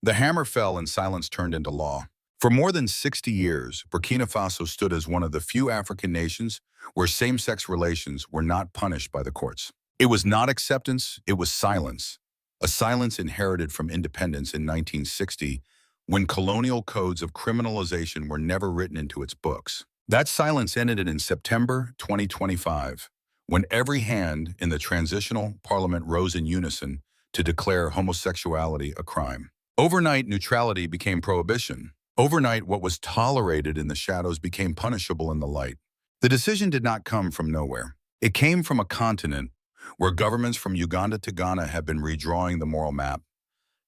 The hammer fell and silence turned into law. For more than 60 years, Burkina Faso stood as one of the few African nations where same-sex relations were not punished by the courts. It was not acceptance, it was silence. A silence inherited from independence in 1960 when colonial codes of criminalization were never written into its books. That silence ended in September 2025, when every hand in the transitional parliament rose in unison to declare homosexuality a crime. Overnight, neutrality became prohibition. Overnight, what was tolerated in the shadows became punishable in the light. The decision did not come from nowhere. It came from a continent where governments from Uganda to Ghana have been redrawing the moral map,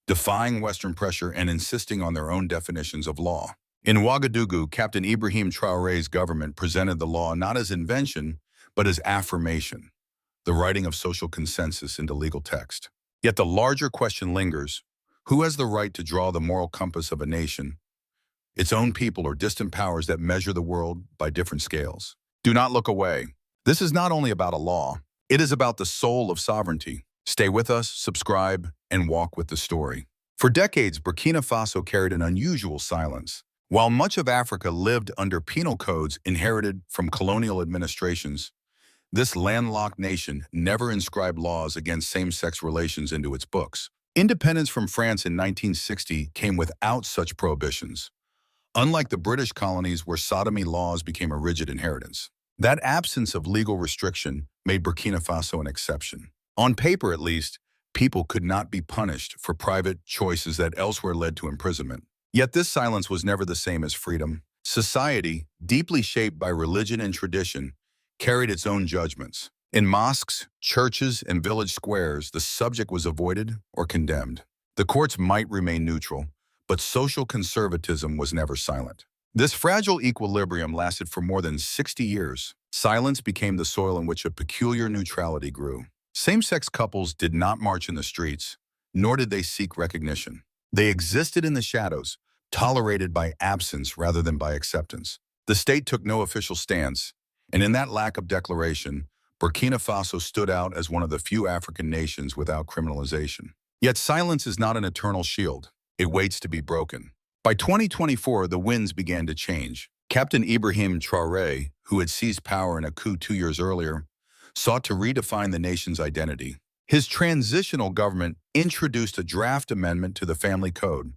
defying Western pressure and insisting on their own definitions of law. In Ouagadougou, Captain Ibrahim Traoré's government presented the law not as invention, but as affirmation, the writing of social consensus into legal text. Yet the larger question lingers: who has the right to draw the moral compass of a nation, its own people, or distant powers that measure the world by different scales? Do not look away. This is not only about a law, it is about the soul of sovereignty. Stay with us, subscribe, and walk with the story. For decades, Burkina Faso carried an unusual silence. While much of Africa lived under penal codes inherited from colonial administrations, this landlocked nation never inscribed laws against same-sex relations into its books. Independence from France in 1960 came without such prohibitions, unlike the British colonies where sodomy laws became a rigid inheritance. That absence of legal restriction made Burkina Faso an exception. On paper, at least, people could not be punished for private choices that elsewhere led to imprisonment. Yet this silence was never the same as freedom. Society, deeply shaped by religion and tradition, carried its own judgments. In mosques, churches, and village squares, the subject was avoided or condemned. The courts might remain neutral, but social conservatism was never silent. This fragile equilibrium lasted for more than 60 years. Silence became the soil in which a peculiar neutrality grew. Same-sex couples did not march in the streets, nor did they seek recognition. They existed in the shadows, tolerated by absence rather than by acceptance. The state took no official stance, and in that lack of declaration, Burkina Faso stood out as one of the few African nations without criminalization. Yet silence is not an eternal shield. It waits to be broken. By 2024, the winds began to change. Captain Ibrahim Traoré, who had seized power in a coup 2 years earlier, sought to redefine the nation's identity. His transitional government introduced a draft amendment to the Family Code,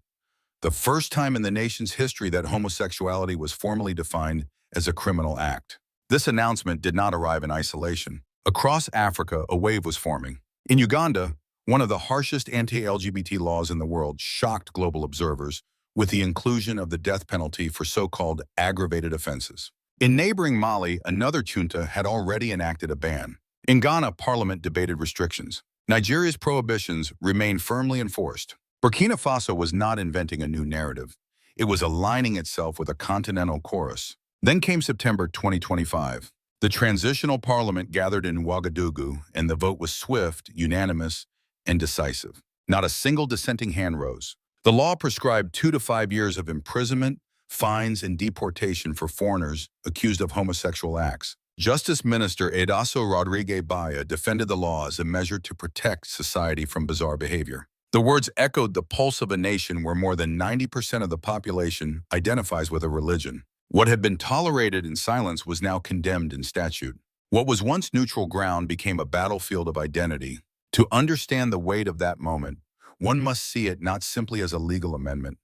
the first time in the nation's history that homosexuality was formally defined as a criminal act. This announcement did not arrive in isolation. Across Africa, a wave was forming. In Uganda, one of the harshest anti-LGBT laws in the world shocked global observers with the inclusion of the death penalty for so-called aggravated offenses. In neighboring Mali, another junta had already enacted a ban. In Ghana, parliament debated restrictions. Nigeria's prohibitions remained firmly enforced. Burkina Faso was not inventing a new narrative. It was aligning itself with a continental chorus. Then came September 2025. The transitional parliament gathered in Ouagadougou, and the vote was swift, unanimous, and decisive. Not a single dissenting hand rose. The law prescribed 2 to 5 years of imprisonment, fines, and deportation for foreigners accused of homosexual acts. Justice Minister Edaso Rodriguez Baya defended the law as a measure to protect society from bizarre behavior. The words echoed the pulse of a nation where more than 90% of the population identifies with a religion. What had been tolerated in silence was now condemned in statute. What was once neutral ground became a battlefield of identity. To understand the weight of that moment, one must see it not simply as a legal amendment,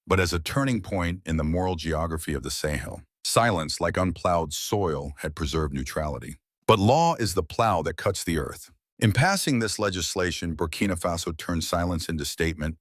but as a turning point in the moral geography of the Sahel. Silence, like unplowed soil, had preserved neutrality. But law is the plow that cuts the earth. In passing this legislation, Burkina Faso turned silence into statement,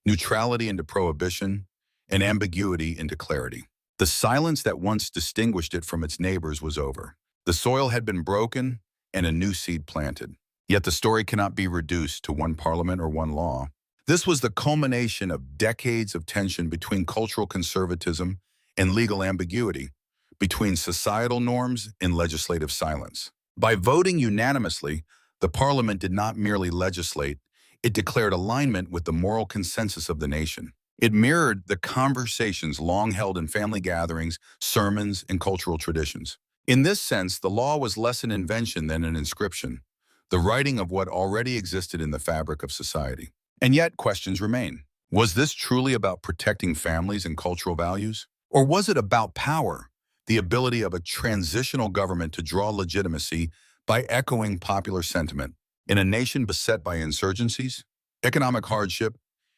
neutrality into prohibition, and ambiguity into clarity. The silence that once distinguished it from its neighbors was over. The soil had been broken and a new seed planted. Yet the story cannot be reduced to one parliament or one law. This was the culmination of decades of tension between cultural conservatism and legal ambiguity, between societal norms and legislative silence. By voting unanimously, the parliament did not merely legislate, it declared alignment with the moral consensus of the nation. It mirrored the conversations long held in family gatherings, sermons, and cultural traditions. In this sense, the law was less an invention than an inscription, the writing of what already existed in the fabric of society. And yet, questions remain. Was this truly about protecting families and cultural values? Or was it about power, the ability of a transitional government to draw legitimacy by echoing popular sentiment in a nation beset by insurgencies, economic hardship,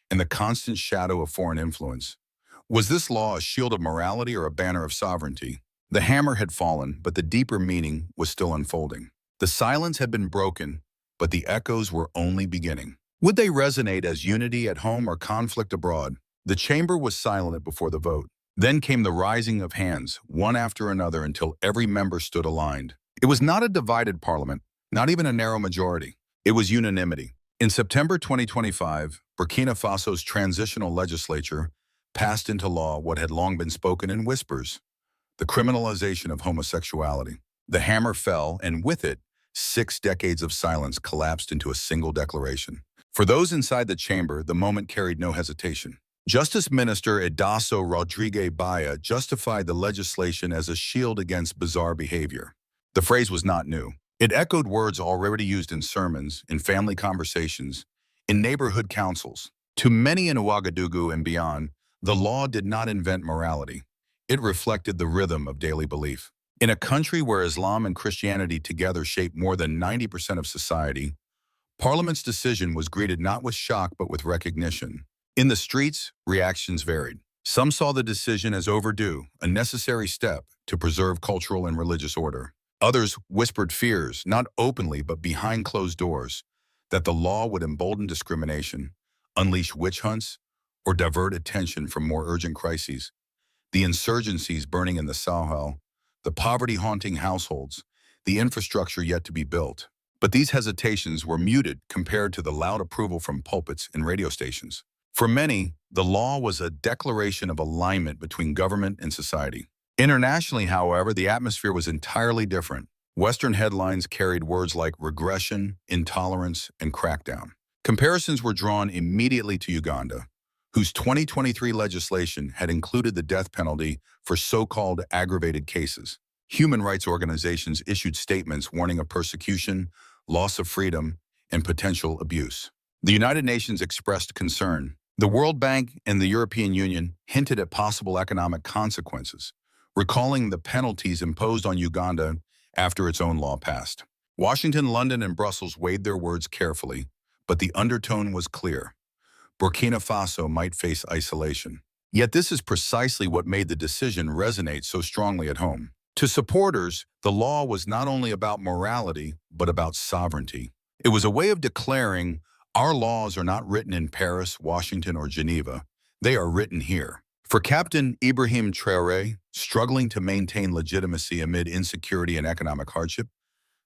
and the constant shadow of foreign influence? Was this law a shield of morality or a banner of sovereignty? The hammer had fallen, but the deeper meaning was still unfolding. The silence had been broken, but the echoes were only beginning. Would they resonate as unity at home or conflict abroad? The chamber was silent before the vote. Then came the rising of hands, one after another, until every member stood aligned. It was not a divided parliament, not even a narrow majority. It was unanimity. In September 2025, Burkina Faso's transitional legislature passed into law what had long been spoken in whispers: the criminalization of homosexuality. The hammer fell, and with it, 6 decades of silence collapsed into a single declaration. For those inside the chamber, the moment carried no hesitation. Justice Minister Idaso Rodriguez Baya justified the legislation as a shield against bizarre behavior. The phrase was not new. It echoed words already used in sermons, in family conversations, in neighborhood councils. To many in Ouagadougou and beyond, the law did not invent morality. It reflected the rhythm of daily belief. In a country where Islam and Christianity together shape more than 90% of society, Parliament's decision was greeted not with shock but with recognition. In the streets, reactions varied. Some saw the decision as overdue, a necessary step to preserve cultural and religious order. Others whispered fears, not openly but behind closed doors, that the law would embolden discrimination, unleash witch hunts, or divert attention from more urgent crises. The insurgencies burning in the Sahel, the poverty-haunting households, the infrastructure yet to be built. But these hesitations were muted compared to the loud approval from pulpits and radio stations. For many, the law was a declaration of alignment between government and society. Internationally, however, the atmosphere was entirely different. Western headlines carried words like regression, intolerance, and crackdown. Comparisons were drawn immediately to Uganda, whose 2023 legislation had included the death penalty for so-called aggravated cases. Human rights organizations issued statements warning of persecution, loss of freedom, and potential abuse. The United Nations expressed concern. The World Bank and the European Union hinted at possible economic consequences, recalling the penalties imposed on Uganda after its own law passed. Washington, London, and Brussels weighed their words carefully, but the undertone was clear. Burkina Faso might face isolation. Yet this is precisely what made the decision resonate so strongly at home. To supporters, the law was not only about morality, but about sovereignty. It was a way of declaring, our laws are not written in Paris, Washington, or Geneva. They are written here. For Captain Ibrahim Traoré, struggling to maintain legitimacy amid insecurity and economic hardship,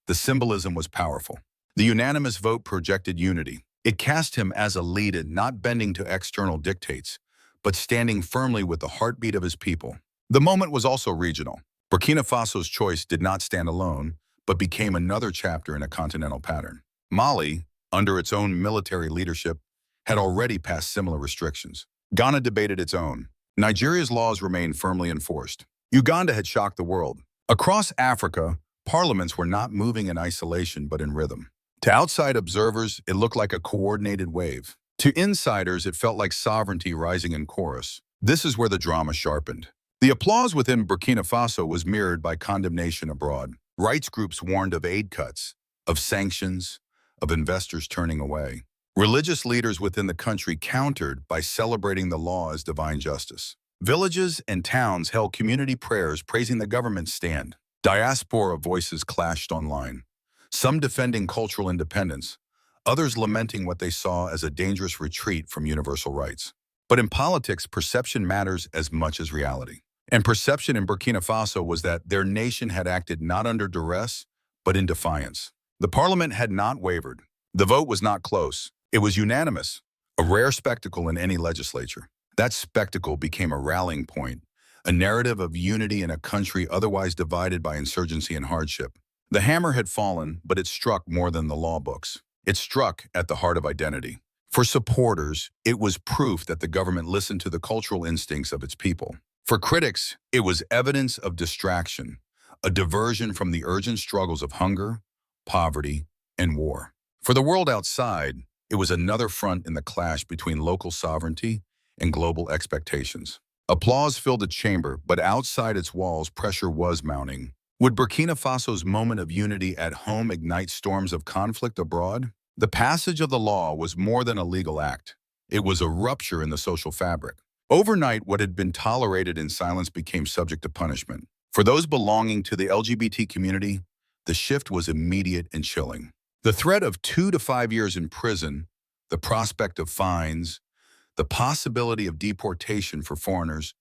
the symbolism was powerful. The unanimous vote projected unity. It cast him as a leader, not bending to external dictates, but standing firmly with the heartbeat of his people. The moment was also regional. Burkina Faso's choice did not stand alone, but became another chapter in a continental pattern. Mali, under its own military leadership, had already passed similar restrictions. Ghana debated its own. Nigeria's laws remained firmly enforced. Uganda had shocked the world. Across Africa, parliaments were not moving in isolation but in rhythm. To outside observers, it looked like a coordinated wave. To insiders, it felt like sovereignty rising in chorus. This is where the drama sharpened. The applause within Burkina Faso was mirrored by condemnation abroad. Rights groups warned of aid cuts, of sanctions, of investors turning away. Religious leaders within the country countered by celebrating the law as divine justice. Villages and towns held community prayers praising the government's stand. Diaspora voices clashed online, some defending cultural independence, others lamenting what they saw as a dangerous retreat from universal rights. But in politics, perception matters as much as reality. And perception in Burkina Faso was that their nation had acted not under duress, but in defiance. The parliament had not wavered. The vote was not close. It was unanimous, a rare spectacle in any legislature. That spectacle became a rallying point, a narrative of unity in a country otherwise divided by insurgency and hardship. The hammer had fallen, but it struck more than the law books. It struck at the heart of identity. For supporters, it was proof that the government listened to the cultural instincts of its people. For critics, it was evidence of distraction, a diversion from the urgent struggles of hunger, poverty, and war. For the world outside, It was another front in the clash between local sovereignty and global expectations. Applause filled the chamber, but outside its walls, pressure was mounting. Would Burkina Faso's moment of unity at home ignite storms of conflict abroad? The passage of the law was more than a legal act. It was a rupture in the social fabric. Overnight, what had been tolerated in silence became subject to punishment. For those belonging to the LGBT community, the shift was immediate and chilling. The threat of 2 to 5 years in prison, the prospect of fines, the possibility of deportation for foreigners,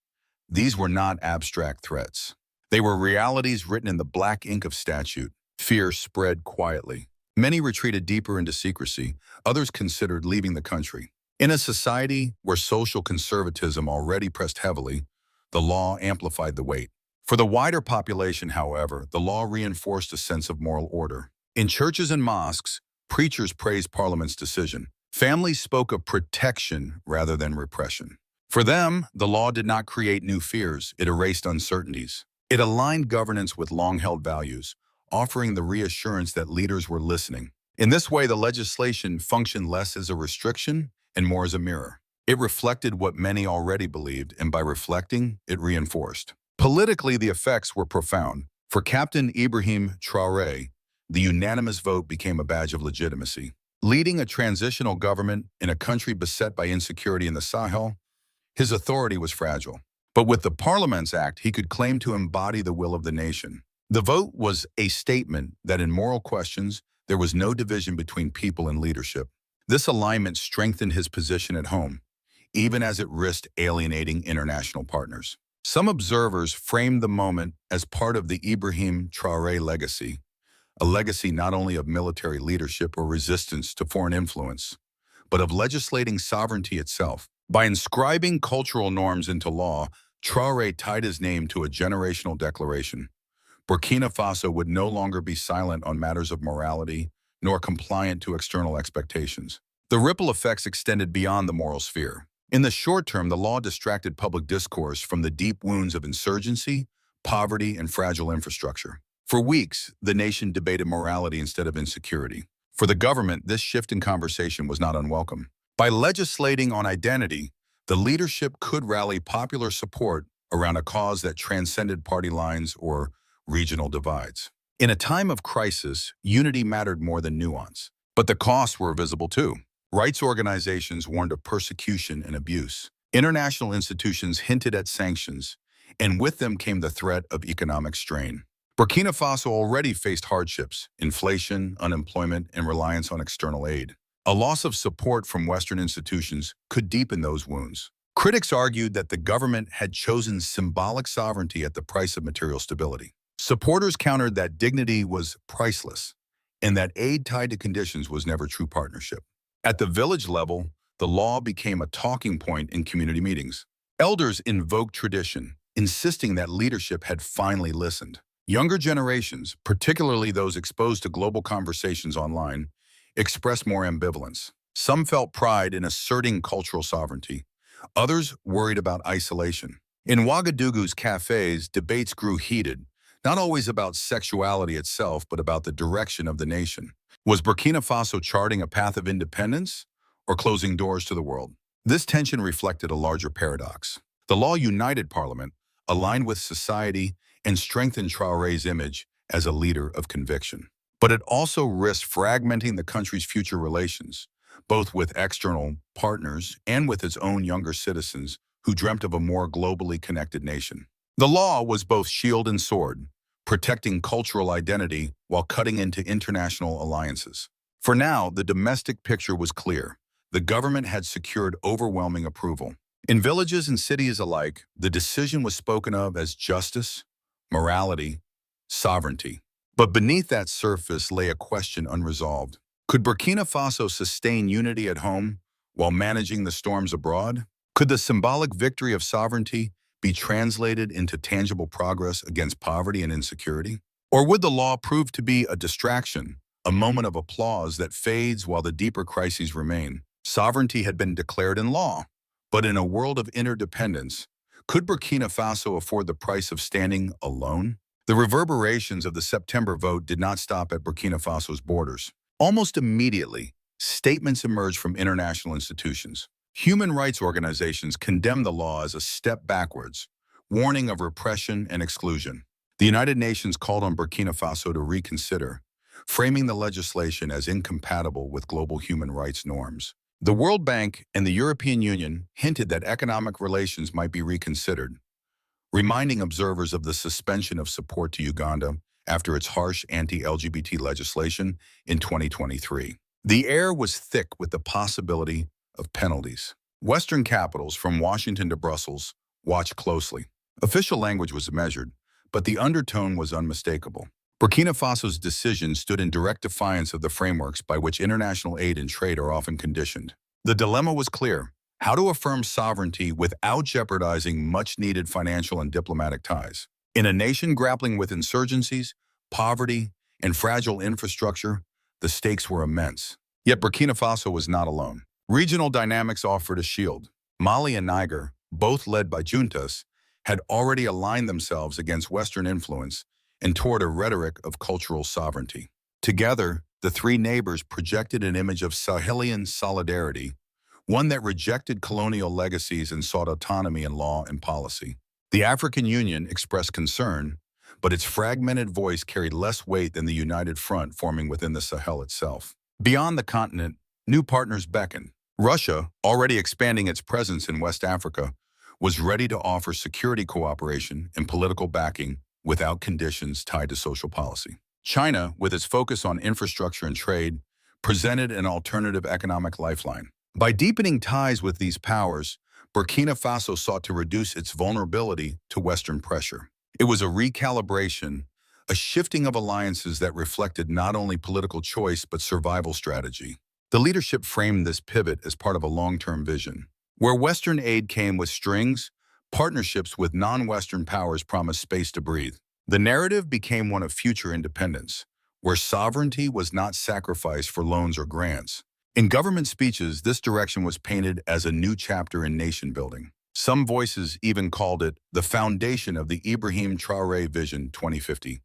these were not abstract threats. They were realities written in the black ink of statute. Fear spread quietly. Many retreated deeper into secrecy. Others considered leaving the country. In a society where social conservatism already pressed heavily, the law amplified the weight. For the wider population, however, the law reinforced a sense of moral order. In churches and mosques, preachers praised Parliament's decision. Families spoke of protection rather than repression. For them, the law did not create new fears, it erased uncertainties. It aligned governance with long-held values, offering the reassurance that leaders were listening. In this way, the legislation functioned less as a restriction and more as a mirror. It reflected what many already believed, and by reflecting, it reinforced. Politically, the effects were profound. For Captain Ibrahim Traoré, the unanimous vote became a badge of legitimacy. Leading a transitional government in a country beset by insecurity in the Sahel, his authority was fragile. But with the Parliaments Act, he could claim to embody the will of the nation. The vote was a statement that in moral questions, there was no division between people and leadership. This alignment strengthened his position at home, even as it risked alienating international partners. Some observers framed the moment as part of the Ibrahim Traoré legacy, a legacy not only of military leadership or resistance to foreign influence, but of legislating sovereignty itself. By inscribing cultural norms into law, Traoré tied his name to a generational declaration. Burkina Faso would no longer be silent on matters of morality, nor compliant to external expectations. The ripple effects extended beyond the moral sphere. In the short term, the law distracted public discourse from the deep wounds of insurgency, poverty, and fragile infrastructure. For weeks, the nation debated morality instead of insecurity. For the government, this shift in conversation was not unwelcome. By legislating on identity, the leadership could rally popular support around a cause that transcended party lines or regional divides. In a time of crisis, unity mattered more than nuance. But the costs were visible too. Rights organizations warned of persecution and abuse. International institutions hinted at sanctions, and with them came the threat of economic strain. Burkina Faso already faced hardships, inflation, unemployment, and reliance on external aid. A loss of support from Western institutions could deepen those wounds. Critics argued that the government had chosen symbolic sovereignty at the price of material stability. Supporters countered that dignity was priceless, and that aid tied to conditions was never true partnership. At the village level, the law became a talking point in community meetings. Elders invoked tradition, insisting that leadership had finally listened. Younger generations, particularly those exposed to global conversations online, expressed more ambivalence. Some felt pride in asserting cultural sovereignty. Others worried about isolation. In Ouagadougou's cafes, debates grew heated, not always about sexuality itself, but about the direction of the nation. Was Burkina Faso charting a path of independence or closing doors to the world? This tension reflected a larger paradox. The law united parliament, aligned with society, and strengthened Traoré's image as a leader of conviction. But it also risked fragmenting the country's future relations, both with external partners and with its own younger citizens who dreamt of a more globally connected nation. The law was both shield and sword, protecting cultural identity while cutting into international alliances. For now, the domestic picture was clear. The government had secured overwhelming approval. In villages and cities alike, the decision was spoken of as justice, morality, sovereignty. But beneath that surface lay a question unresolved. Could Burkina Faso sustain unity at home while managing the storms abroad? Could the symbolic victory of sovereignty be translated into tangible progress against poverty and insecurity? Or would the law prove to be a distraction, a moment of applause that fades while the deeper crises remain? Sovereignty had been declared in law, but in a world of interdependence, could Burkina Faso afford the price of standing alone? The reverberations of the September vote did not stop at Burkina Faso's borders. Almost immediately, statements emerged from international institutions. Human rights organizations condemned the law as a step backwards, warning of repression and exclusion. The United Nations called on Burkina Faso to reconsider, framing the legislation as incompatible with global human rights norms. The World Bank and the European Union hinted that economic relations might be reconsidered, reminding observers of the suspension of support to Uganda after its harsh anti-LGBT legislation in 2023. The air was thick with the possibility of penalties. Western capitals, from Washington to Brussels, watched closely. Official language was measured, but the undertone was unmistakable. Burkina Faso's decision stood in direct defiance of the frameworks by which international aid and trade are often conditioned. The dilemma was clear: how to affirm sovereignty without jeopardizing much-needed financial and diplomatic ties. In a nation grappling with insurgencies, poverty, and fragile infrastructure, the stakes were immense. Yet Burkina Faso was not alone. Regional dynamics offered a shield. Mali and Niger, both led by juntas, had already aligned themselves against Western influence and toward a rhetoric of cultural sovereignty. Together, the three neighbors projected an image of Sahelian solidarity, one that rejected colonial legacies and sought autonomy in law and policy. The African Union expressed concern, but its fragmented voice carried less weight than the united front forming within the Sahel itself. Beyond the continent, new partners beckoned. Russia, already expanding its presence in West Africa, was ready to offer security cooperation and political backing without conditions tied to social policy. China, with its focus on infrastructure and trade, presented an alternative economic lifeline. By deepening ties with these powers, Burkina Faso sought to reduce its vulnerability to Western pressure. It was a recalibration, a shifting of alliances that reflected not only political choice but survival strategy. The leadership framed this pivot as part of a long-term vision. Where Western aid came with strings, partnerships with non-Western powers promised space to breathe. The narrative became one of future independence, where sovereignty was not sacrificed for loans or grants. In government speeches, this direction was painted as a new chapter in nation-building. Some voices even called it the foundation of the Ibrahim Traoré Vision 2050,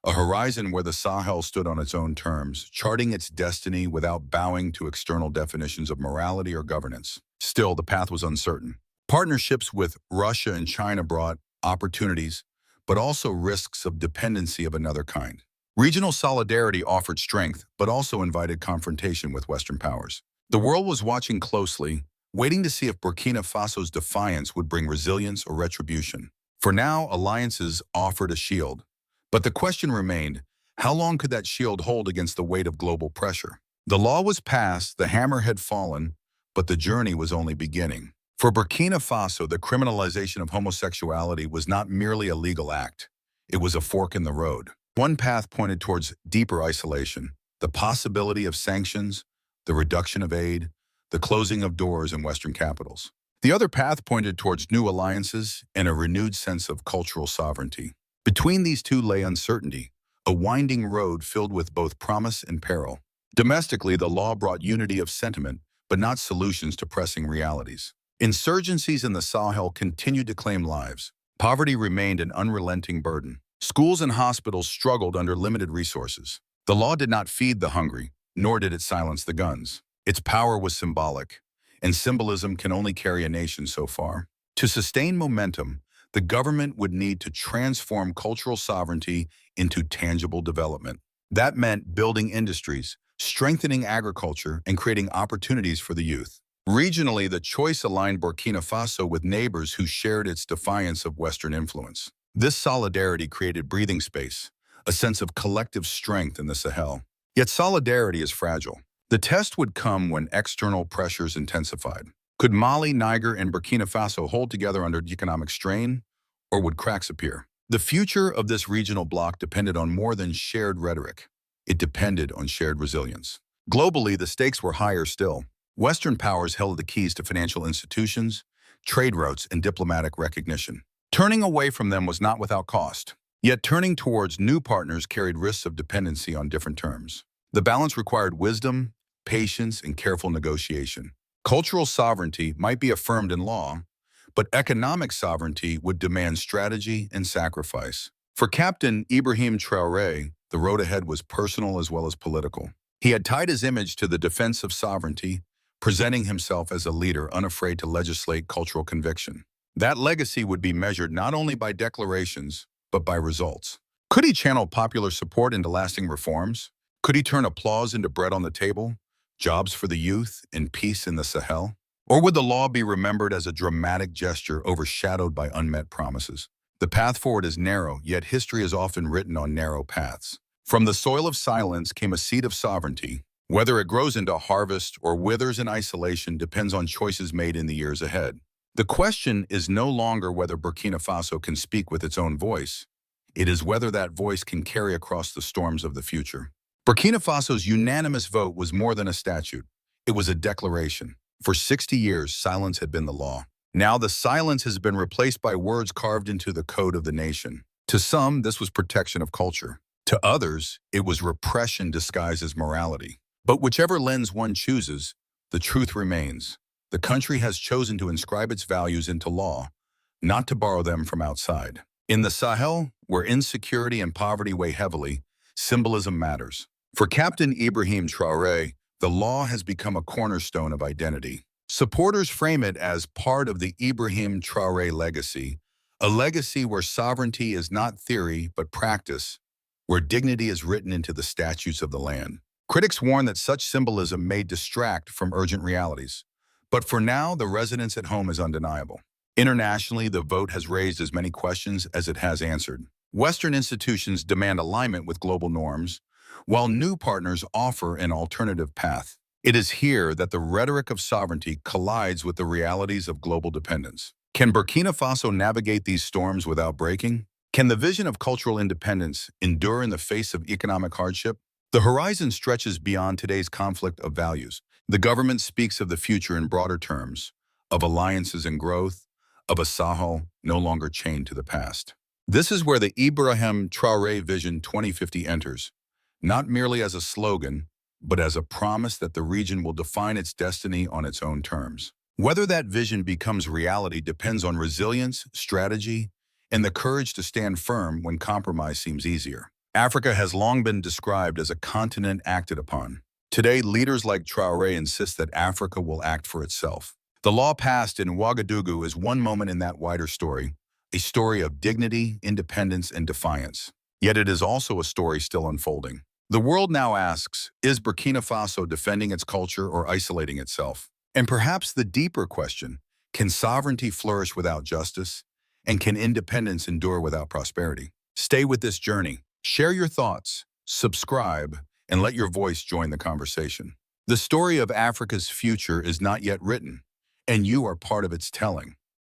a horizon where the Sahel stood on its own terms, charting its destiny without bowing to external definitions of morality or governance. Still, the path was uncertain. Partnerships with Russia and China brought opportunities, but also risks of dependency of another kind. Regional solidarity offered strength, but also invited confrontation with Western powers. The world was watching closely, waiting to see if Burkina Faso's defiance would bring resilience or retribution. For now, alliances offered a shield. But the question remained, how long could that shield hold against the weight of global pressure? The law was passed, the hammer had fallen, but the journey was only beginning. For Burkina Faso, the criminalization of homosexuality was not merely a legal act. It was a fork in the road. One path pointed towards deeper isolation, the possibility of sanctions, the reduction of aid, the closing of doors in Western capitals. The other path pointed towards new alliances and a renewed sense of cultural sovereignty. Between these two lay uncertainty, a winding road filled with both promise and peril. Domestically, the law brought unity of sentiment, but not solutions to pressing realities. Insurgencies in the Sahel continued to claim lives. Poverty remained an unrelenting burden. Schools and hospitals struggled under limited resources. The law did not feed the hungry, nor did it silence the guns. Its power was symbolic, and symbolism can only carry a nation so far. To sustain momentum, the government would need to transform cultural sovereignty into tangible development. That meant building industries, strengthening agriculture, and creating opportunities for the youth. Regionally, the choice aligned Burkina Faso with neighbors who shared its defiance of Western influence. This solidarity created breathing space, a sense of collective strength in the Sahel. Yet solidarity is fragile. The test would come when external pressures intensified. Could Mali, Niger, and Burkina Faso hold together under economic strain, or would cracks appear? The future of this regional bloc depended on more than shared rhetoric. It depended on shared resilience. Globally, the stakes were higher still. Western powers held the keys to financial institutions, trade routes, and diplomatic recognition. Turning away from them was not without cost. Yet turning towards new partners carried risks of dependency on different terms. The balance required wisdom, patience, and careful negotiation. Cultural sovereignty might be affirmed in law, but economic sovereignty would demand strategy and sacrifice. For Captain Ibrahim Traoré, the road ahead was personal as well as political. He had tied his image to the defense of sovereignty, presenting himself as a leader unafraid to legislate cultural conviction. That legacy would be measured not only by declarations, but by results. Could he channel popular support into lasting reforms? Could he turn applause into bread on the table, jobs for the youth, and peace in the Sahel? Or would the law be remembered as a dramatic gesture overshadowed by unmet promises? The path forward is narrow, yet history is often written on narrow paths. From the soil of silence came a seed of sovereignty. Whether it grows into harvest or withers in isolation depends on choices made in the years ahead. The question is no longer whether Burkina Faso can speak with its own voice. It is whether that voice can carry across the storms of the future. Burkina Faso's unanimous vote was more than a statute. It was a declaration. For 60 years, silence had been the law. Now the silence has been replaced by words carved into the code of the nation. To some, this was protection of culture. To others, it was repression disguised as morality. But whichever lens one chooses, the truth remains. The country has chosen to inscribe its values into law, not to borrow them from outside. In the Sahel, where insecurity and poverty weigh heavily, symbolism matters. For Captain Ibrahim Traoré, the law has become a cornerstone of identity. Supporters frame it as part of the Ibrahim Traoré legacy, a legacy where sovereignty is not theory but practice, where dignity is written into the statutes of the land. Critics warn that such symbolism may distract from urgent realities. But for now, the resonance at home is undeniable. Internationally, the vote has raised as many questions as it has answered. Western institutions demand alignment with global norms, while new partners offer an alternative path. It is here that the rhetoric of sovereignty collides with the realities of global dependence. Can Burkina Faso navigate these storms without breaking? Can the vision of cultural independence endure in the face of economic hardship? The horizon stretches beyond today's conflict of values. The government speaks of the future in broader terms, of alliances and growth, of a Sahel no longer chained to the past. This is where the Ibrahim Traoré Vision 2050 enters, not merely as a slogan, but as a promise that the region will define its destiny on its own terms. Whether that vision becomes reality depends on resilience, strategy, and the courage to stand firm when compromise seems easier. Africa has long been described as a continent acted upon. Today, leaders like Traoré insist that Africa will act for itself. The law passed in Ouagadougou is one moment in that wider story, a story of dignity, independence, and defiance. Yet it is also a story still unfolding. The world now asks, is Burkina Faso defending its culture or isolating itself? And perhaps the deeper question, can sovereignty flourish without justice? And can independence endure without prosperity? Stay with this journey. Share your thoughts, subscribe, and let your voice join the conversation. The story of Africa's future is not yet written, and you are part of its telling.